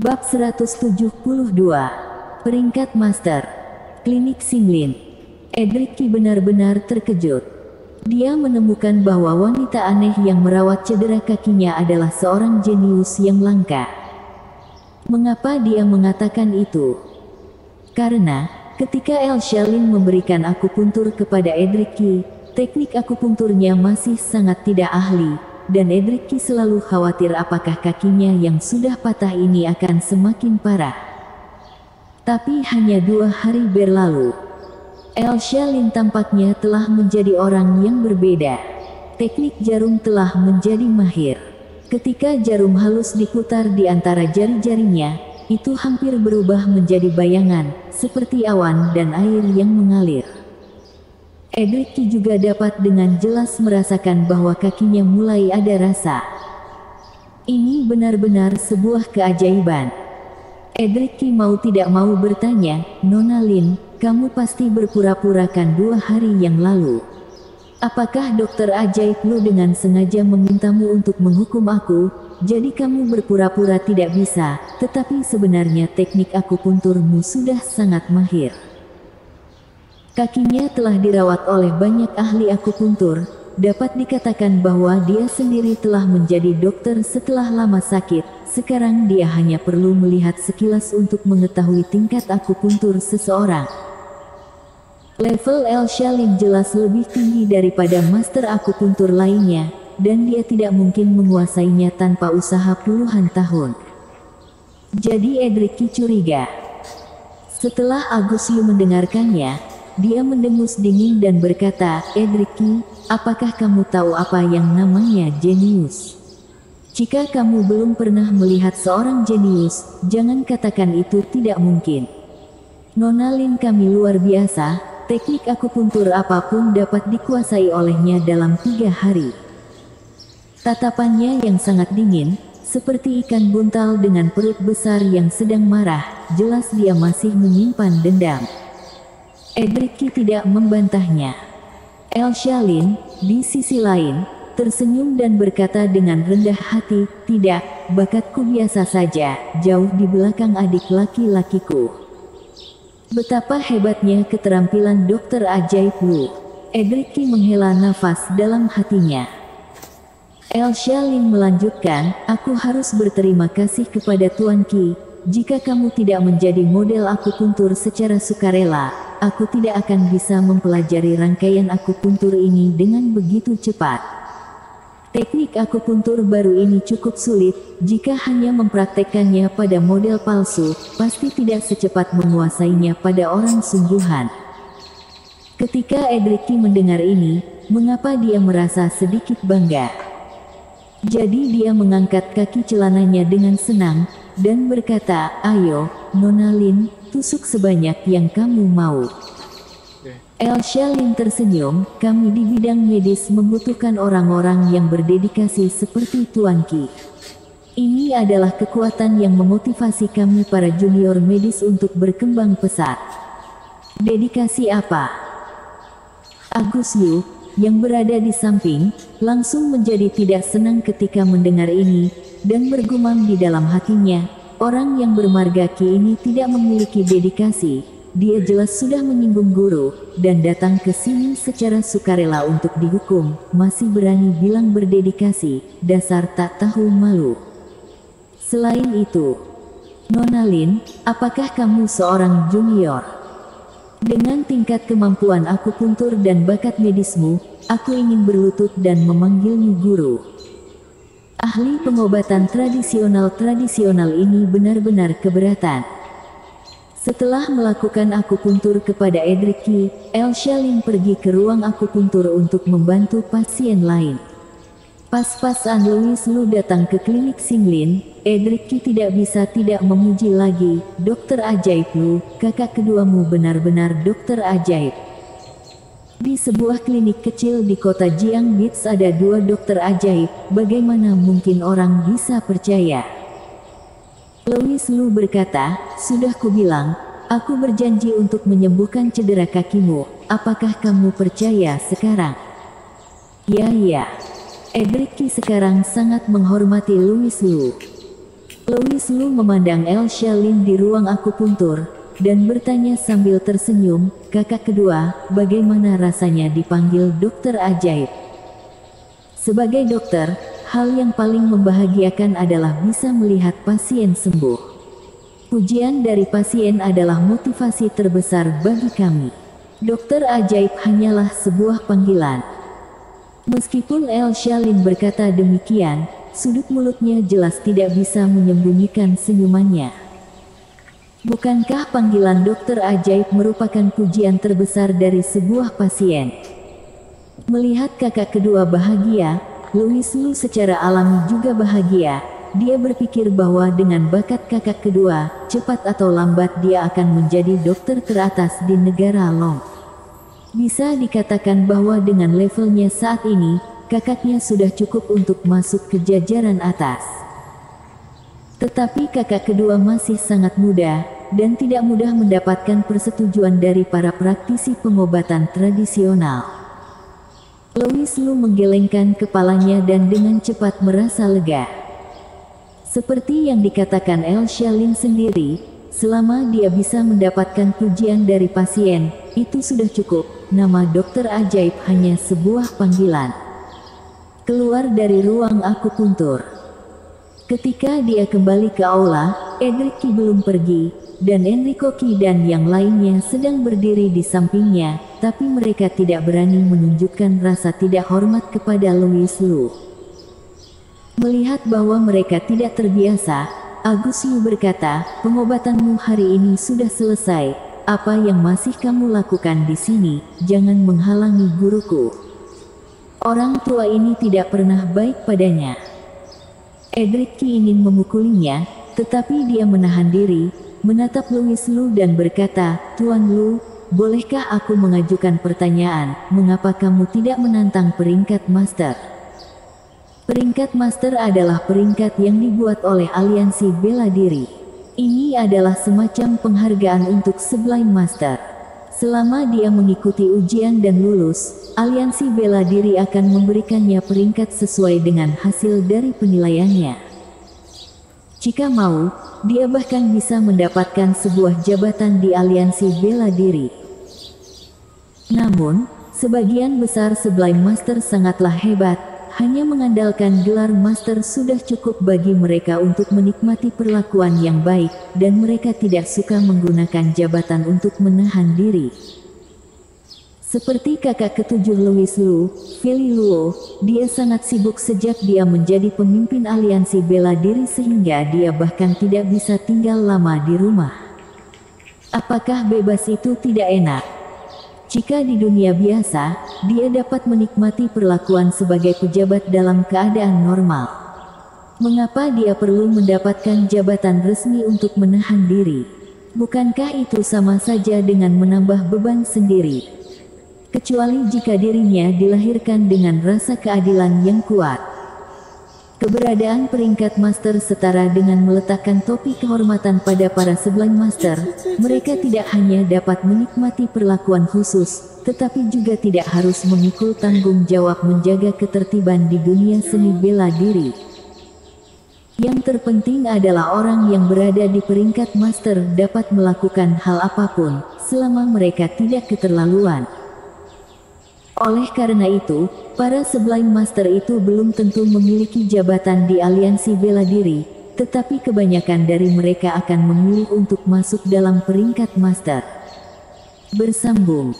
Bab 172. Peringkat Master. Klinik Singlin. Edric benar-benar terkejut. Dia menemukan bahwa wanita aneh yang merawat cedera kakinya adalah seorang jenius yang langka. Mengapa dia mengatakan itu? Karena, ketika Elsa Lin memberikan akupuntur kepada Edric, teknik akupunturnya masih sangat tidak ahli, dan Edric selalu khawatir apakah kakinya yang sudah patah ini akan semakin parah. Tapi hanya 2 hari berlalu, Elsa Lin tampaknya telah menjadi orang yang berbeda. Teknik jarum telah menjadi mahir. Ketika jarum halus diputar di antara jari-jarinya, itu hampir berubah menjadi bayangan, seperti awan dan air yang mengalir. Edric juga dapat dengan jelas merasakan bahwa kakinya mulai ada rasa. Ini benar-benar sebuah keajaiban. Edric mau tidak mau bertanya, "Nona Lin, kamu pasti berpura-purakan 2 hari yang lalu. Apakah dokter ajaib Lu dengan sengaja memintamu untuk menghukum aku, jadi kamu berpura-pura tidak bisa, tetapi sebenarnya teknik akupunturmu sudah sangat mahir?" Kakinya telah dirawat oleh banyak ahli akupuntur. Dapat dikatakan bahwa dia sendiri telah menjadi dokter setelah lama sakit. Sekarang dia hanya perlu melihat sekilas untuk mengetahui tingkat akupuntur seseorang. Level Elsa Lin jelas lebih tinggi daripada master akupuntur lainnya, dan dia tidak mungkin menguasainya tanpa usaha puluhan tahun. Jadi Edric curiga. Setelah Agus Yu mendengarkannya, dia mendengus dingin dan berkata, "Edric, apakah kamu tahu apa yang namanya jenius? Jika kamu belum pernah melihat seorang jenius, jangan katakan itu tidak mungkin. Nona Lin kami luar biasa, teknik akupuntur apapun dapat dikuasai olehnya dalam 3 hari. Tatapannya yang sangat dingin, seperti ikan buntal dengan perut besar yang sedang marah, jelas dia masih menyimpan dendam." Edric tidak membantahnya. Elsa Lin, di sisi lain, tersenyum dan berkata dengan rendah hati, "Tidak, bakatku biasa saja, jauh di belakang adik laki-lakiku." Betapa hebatnya keterampilan dokter ajaib Lu. Edric menghela nafas dalam hatinya. Elsa Lin melanjutkan, "Aku harus berterima kasih kepada Tuan Qi. Jika kamu tidak menjadi model akupuntur secara sukarela, aku tidak akan bisa mempelajari rangkaian akupuntur ini dengan begitu cepat. Teknik akupuntur baru ini cukup sulit, jika hanya mempraktekkannya pada model palsu, pasti tidak secepat menguasainya pada orang sungguhan." Ketika Edric mendengar ini, mengapa dia merasa sedikit bangga? Jadi dia mengangkat kaki celananya dengan senang, dan berkata, "Ayo, Nona Lin, tusuk sebanyak yang kamu mau." Elsa Lin tersenyum, "Kami di bidang medis membutuhkan orang-orang yang berdedikasi seperti Tuan Qi. Ini adalah kekuatan yang memotivasi kami para junior medis untuk berkembang pesat." "Dedikasi apa?" Agus Yu, yang berada di samping, langsung menjadi tidak senang ketika mendengar ini, dan bergumam di dalam hatinya, "Orang yang bermarga Qi ini tidak memiliki dedikasi. Dia jelas sudah menyinggung guru, dan datang ke sini secara sukarela untuk dihukum, masih berani bilang berdedikasi, dasar tak tahu malu." Selain itu, Nona Lin, apakah kamu seorang junior? Dengan tingkat kemampuan akupuntur dan bakat medismu, aku ingin berlutut dan memanggilmu guru. Ahli pengobatan tradisional ini benar-benar keberatan. Setelah melakukan akupuntur kepada Edric, Elsa Lin pergi ke ruang akupuntur untuk membantu pasien lain. Pas-pasan Louis Lu datang ke klinik Singlin, Edric tidak bisa tidak memuji lagi, "Dokter ajaib Lu, kakak keduamu benar-benar dokter ajaib." Di sebuah klinik kecil di kota Jiangbits ada 2 dokter ajaib, bagaimana mungkin orang bisa percaya? Louis Lu berkata, "Sudah kubilang, aku berjanji untuk menyembuhkan cedera kakimu, apakah kamu percaya sekarang?" "Ya. Edric sekarang sangat menghormati Louis Lu. Louis Liu memandang Elsa Lin di ruang akupuntur, dan bertanya sambil tersenyum, "Kakak kedua, bagaimana rasanya dipanggil dokter ajaib?" Sebagai dokter, hal yang paling membahagiakan adalah bisa melihat pasien sembuh. Pujian dari pasien adalah motivasi terbesar bagi kami. Dokter ajaib hanyalah sebuah panggilan. Meskipun Elsa Lin berkata demikian, sudut mulutnya jelas tidak bisa menyembunyikan senyumannya. Bukankah panggilan dokter ajaib merupakan pujian terbesar dari sebuah pasien? Melihat kakak kedua bahagia, Louis Liu secara alami juga bahagia. Dia berpikir bahwa dengan bakat kakak kedua, cepat atau lambat dia akan menjadi dokter teratas di negara Long. Bisa dikatakan bahwa dengan levelnya saat ini, kakaknya sudah cukup untuk masuk ke jajaran atas. Tetapi kakak kedua masih sangat muda, dan tidak mudah mendapatkan persetujuan dari para praktisi pengobatan tradisional. Louis Liu menggelengkan kepalanya dan dengan cepat merasa lega. Seperti yang dikatakan Elsa Lin sendiri, selama dia bisa mendapatkan pujian dari pasien, itu sudah cukup. Nama dokter ajaib hanya sebuah panggilan. Keluar dari ruang akupuntur. Ketika dia kembali ke aula, Edric Qi belum pergi, dan Enrico Qi dan yang lainnya sedang berdiri di sampingnya, tapi mereka tidak berani menunjukkan rasa tidak hormat kepada Louis Liu. Melihat bahwa mereka tidak terbiasa, Agus Liu berkata, "Pengobatanmu hari ini sudah selesai. Apa yang masih kamu lakukan di sini? Jangan menghalangi guruku." Orang tua ini tidak pernah baik padanya. Edric Qi ingin memukulinya, tetapi dia menahan diri, menatap Louis Liu dan berkata, "Tuan Liu, bolehkah aku mengajukan pertanyaan, mengapa kamu tidak menantang peringkat master?" Peringkat master adalah peringkat yang dibuat oleh aliansi bela diri. Ini adalah semacam penghargaan untuk Sublime Master. Selama dia mengikuti ujian dan lulus, aliansi bela diri akan memberikannya peringkat sesuai dengan hasil dari penilaiannya. Jika mau, dia bahkan bisa mendapatkan sebuah jabatan di aliansi bela diri. Namun, sebagian besar Sublime Master sangatlah hebat. Hanya mengandalkan gelar master sudah cukup bagi mereka untuk menikmati perlakuan yang baik, dan mereka tidak suka menggunakan jabatan untuk menahan diri. Seperti kakak ketujuh Louis Liu, Fili Luo, dia sangat sibuk sejak dia menjadi pemimpin aliansi bela diri sehingga dia bahkan tidak bisa tinggal lama di rumah. Apakah bebas itu tidak enak? Jika di dunia biasa, dia dapat menikmati perlakuan sebagai pejabat dalam keadaan normal. Mengapa dia perlu mendapatkan jabatan resmi untuk menahan diri? Bukankah itu sama saja dengan menambah beban sendiri? Kecuali jika dirinya dilahirkan dengan rasa keadilan yang kuat. Keberadaan peringkat master setara dengan meletakkan topi kehormatan pada para Sublime Master. Mereka tidak hanya dapat menikmati perlakuan khusus, tetapi juga tidak harus memikul tanggung jawab menjaga ketertiban di dunia seni bela diri. Yang terpenting adalah orang yang berada di peringkat master dapat melakukan hal apapun, selama mereka tidak keterlaluan. Oleh karena itu, para Sublime Master itu belum tentu memiliki jabatan di aliansi bela diri, tetapi kebanyakan dari mereka akan memilih untuk masuk dalam peringkat master. Bersambung.